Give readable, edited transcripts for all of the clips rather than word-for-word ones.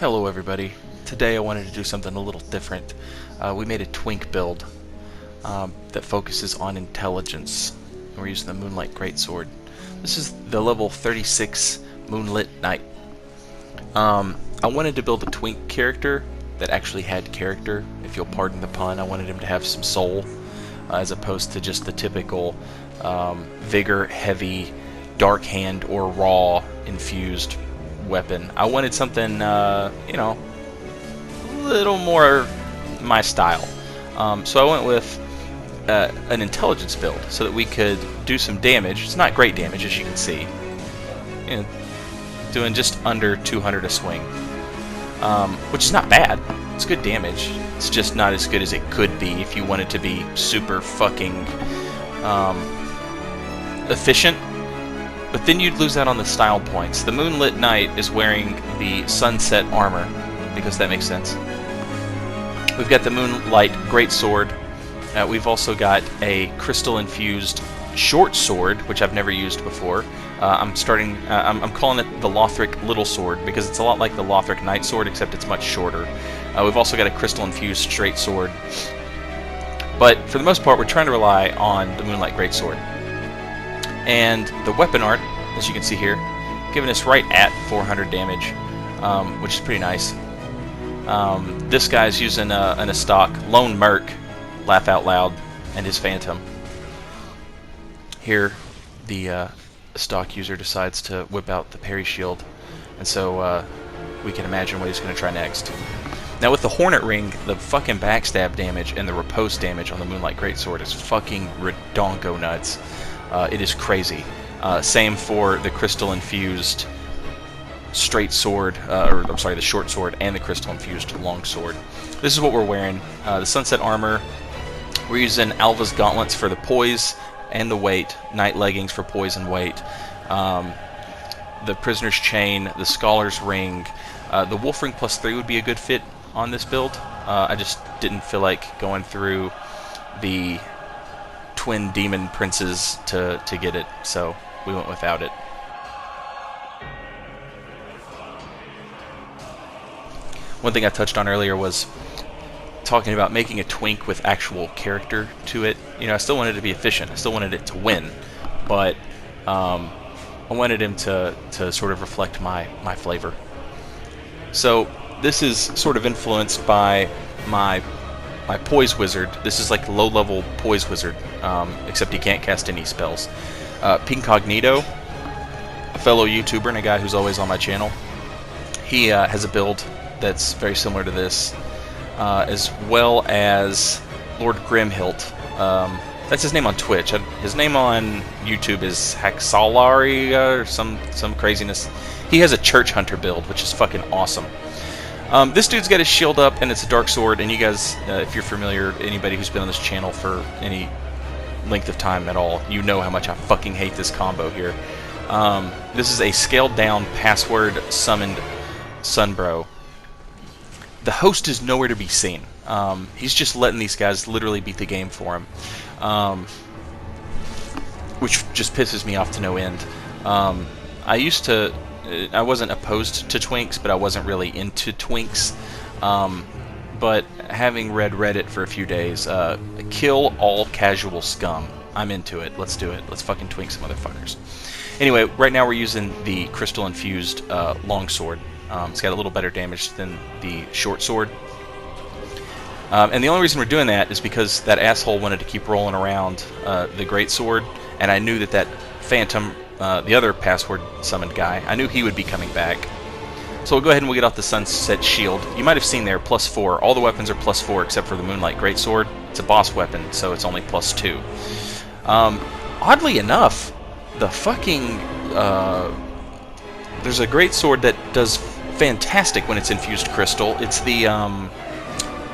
Hello everybody. Today I wanted to do something a little different. We made a twink build that focuses on intelligence. We're using the Moonlight Greatsword. This is the level 36 Moonlit Knight. I wanted to build a twink character that actually had character, if you'll pardon the pun. I wanted him to have some soul, as opposed to just the typical vigor, heavy, dark hand, or raw infused weapon. I wanted something, you know, a little more my style. So I went with an intelligence build so that we could do some damage. It's not great damage, as you can see. You know, doing just under 200 a swing, which is not bad. It's good damage. It's just not as good as it could be if you wanted to be super fucking efficient. But then you'd lose out on the style points. The Moonlit Knight is wearing the Sunset armor, because that makes sense. We've got the Moonlight Greatsword. We've also got a crystal-infused short sword, which I've never used before. I'm calling it the Lothric Little Sword, because it's a lot like the Lothric Knight Sword, except it's much shorter. We've also got a crystal-infused straight sword. But for the most part, we're trying to rely on the Moonlight Greatsword. And the weapon art, as you can see here, giving us right at 400 damage, which is pretty nice. This guy's using an Estoc Lone Merc, laugh out loud, and his Phantom. Here, the Estoc user decides to whip out the parry shield, and so we can imagine what he's going to try next. Now with the Hornet Ring, the fucking backstab damage and the riposte damage on the Moonlight Greatsword is fucking redonko nuts. It is crazy. Same for the crystal-infused straight sword, the short sword, and the crystal-infused long sword. This is what we're wearing. The Sunset armor. We're using Alva's gauntlets for the poise and the weight. Night leggings for poise and weight. The Prisoner's Chain, the Scholar's Ring. The Wolf Ring +3 would be a good fit on this build. I just didn't feel like going through the twin demon princes to get it, so we went without it. One thing I touched on earlier was talking about making a twink with actual character to it. You know, I still wanted it to be efficient. I still wanted it to win, but I wanted him to sort of reflect my flavor. So this is sort of influenced by my Poise Wizard. This is like low-level Poise Wizard, except he can't cast any spells. Pincognito, a fellow YouTuber and a guy who's always on my channel, he has a build that's very similar to this, as well as Lord Grimhilt. That's his name on Twitch. His name on YouTube is Haxalaria or some craziness. He has a Church Hunter build, which is fucking awesome. This dude's got his shield up, and it's a dark sword, and you guys, if you're familiar, anybody who's been on this channel for any length of time at all, you know how much I fucking hate this combo here. This is a scaled-down, password-summoned Sunbro. The host is nowhere to be seen. He's just letting these guys literally beat the game for him, which just pisses me off to no end. I wasn't opposed to twinks, but I wasn't really into twinks. But having read Reddit for a few days, kill all casual scum. I'm into it. Let's do it. Let's fucking twink some motherfuckers. Anyway, right now we're using the crystal-infused longsword. It's got a little better damage than the short sword. And the only reason we're doing that is because that asshole wanted to keep rolling around the greatsword, and I knew that Phantom, the other password summoned guy, I knew he would be coming back. So we'll go ahead and we'll get off the Sunset Shield. You might have seen there, +4. All the weapons are +4 except for the Moonlight Greatsword. It's a boss weapon, so it's only +2. Oddly enough, the fucking... there's a Greatsword that does fantastic when it's infused crystal. It's the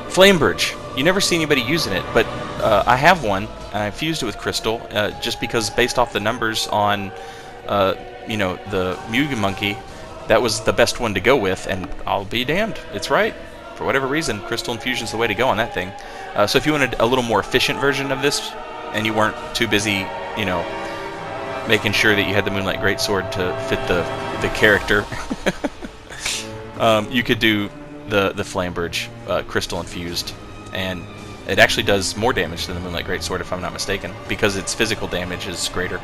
Flamebridge. You never see anybody using it, but I have one, and I fused it with crystal, just because based off the numbers on you know, the Mugen Monkey, that was the best one to go with, and I'll be damned, it's right. For whatever reason, crystal infusion's the way to go on that thing. So if you wanted a little more efficient version of this, and you weren't too busy, you know, making sure that you had the Moonlight Greatsword to fit the character, You could do the Flamberge crystal infused, and it actually does more damage than the Moonlight Greatsword, if I'm not mistaken, because its physical damage is greater.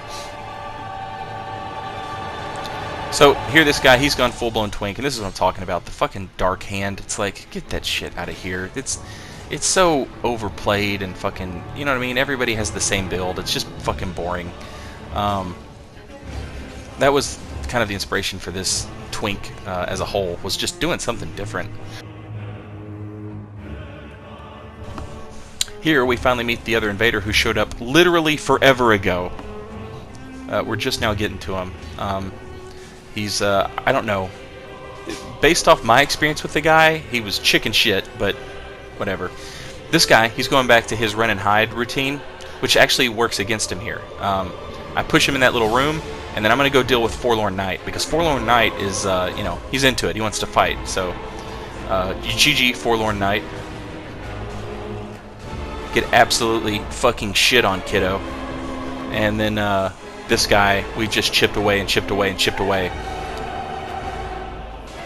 So here, this guy, he's gone full-blown twink, and this is what I'm talking about. The fucking Dark Hand. It's like, get that shit out of here. It's so overplayed and fucking, you know what I mean? Everybody has the same build. It's just fucking boring. That was kind of the inspiration for this twink as a whole, was just doing something different. Here we finally meet the other invader who showed up literally forever ago. We're just now getting to him. He's, I don't know, based off my experience with the guy, he was chicken shit, but whatever. This guy, he's going back to his run and hide routine, which actually works against him here. I push him in that little room, and then I'm going to go deal with Forlorn Knight, because Forlorn Knight is, you know, he's into it. He wants to fight. So, GG, Forlorn Knight. Get absolutely fucking shit on, kiddo. And then, this guy, we just chipped away and chipped away and chipped away.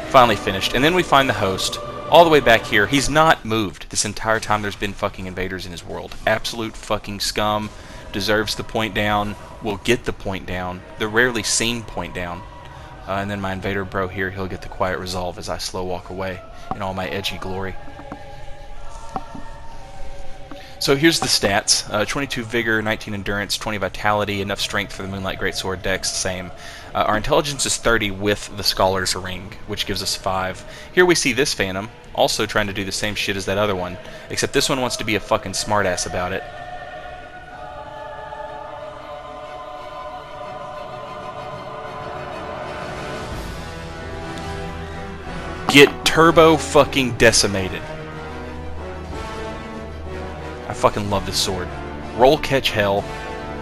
Finally finished. And then we find the host, all the way back here. He's not moved this entire time there's been fucking invaders in his world. Absolute fucking scum. Deserves the point down. Will get the point down. The rarely seen point down. And then my invader bro here, he'll get the quiet resolve as I slow walk away in all my edgy glory. So here's the stats. 22 Vigor, 19 Endurance, 20 Vitality, enough Strength for the Moonlight Greatsword, Dex, same. Our Intelligence is 30 with the Scholar's Ring, which gives us 5. Here we see this Phantom, also trying to do the same shit as that other one, except this one wants to be a fucking smartass about it. Get turbo fucking decimated. I fucking love this sword. Roll Catch Hell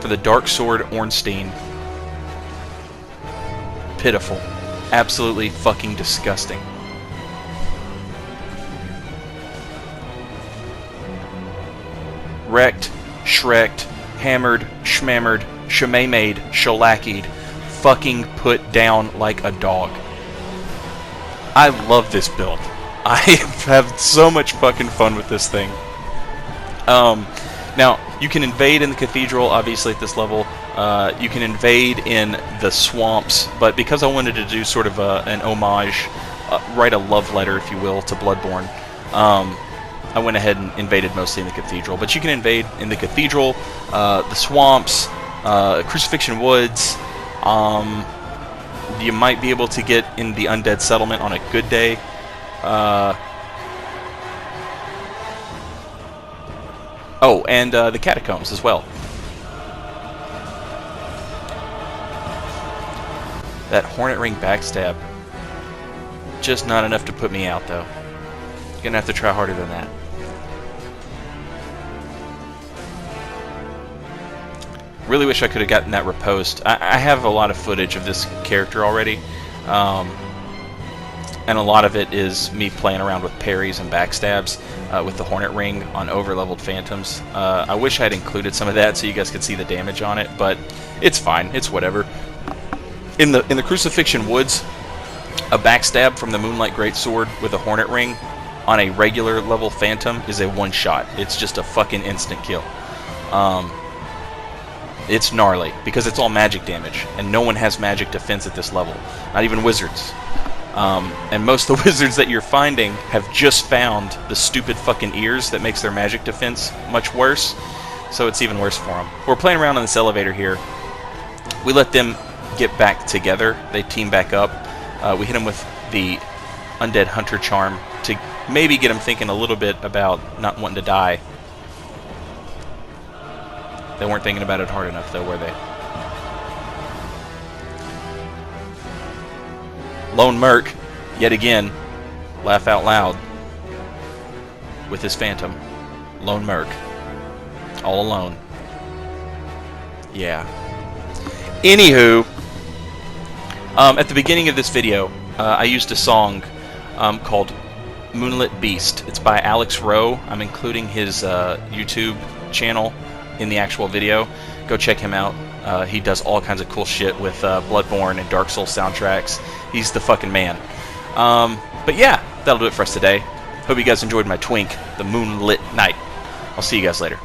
for the Dark Sword Ornstein. Pitiful. Absolutely fucking disgusting. Wrecked, Shreked, Hammered, Schmammered, Shemay-made, Sholakied. Fucking put down like a dog. I love this build. I have so much fucking fun with this thing. Now, you can invade in the cathedral, obviously, at this level. You can invade in the swamps, but because I wanted to do sort of an homage, write a love letter, if you will, to Bloodborne, I went ahead and invaded mostly in the cathedral. But you can invade in the cathedral, the swamps, Crucifixion Woods. You might be able to get in the Undead Settlement on a good day. Oh, and the Catacombs as well. That Hornet Ring backstab. Just not enough to put me out, though. Gonna have to try harder than that. Really wish I could have gotten that riposte. I have a lot of footage of this character already. And a lot of it is me playing around with parries and backstabs with the Hornet Ring on over-leveled Phantoms. I wish I had included some of that so you guys could see the damage on it, but it's fine. It's whatever. In the Crucifixion Woods, a backstab from the Moonlight Greatsword with a Hornet Ring on a regular level Phantom is a one-shot. It's just a fucking instant kill. It's gnarly because it's all magic damage, and no one has magic defense at this level. Not even wizards. And most of the wizards that you're finding have just found the stupid fucking ears that makes their magic defense much worse, so it's even worse for them. We're playing around on this elevator here. We let them get back together. They team back up. We hit them with the Undead Hunter Charm to maybe get them thinking a little bit about not wanting to die. They weren't thinking about it hard enough, though, were they? Lone Merc, yet again, laugh out loud with his Phantom. Lone Merc. All alone. Yeah. Anywho, at the beginning of this video, I used a song called Moonlit Beast. It's by Alex Rowe. I'm including his YouTube channel in the actual video. Go check him out. He does all kinds of cool shit with Bloodborne and Dark Souls soundtracks. He's the fucking man. But yeah, that'll do it for us today. Hope you guys enjoyed my twink, the Moonlit Night. I'll see you guys later.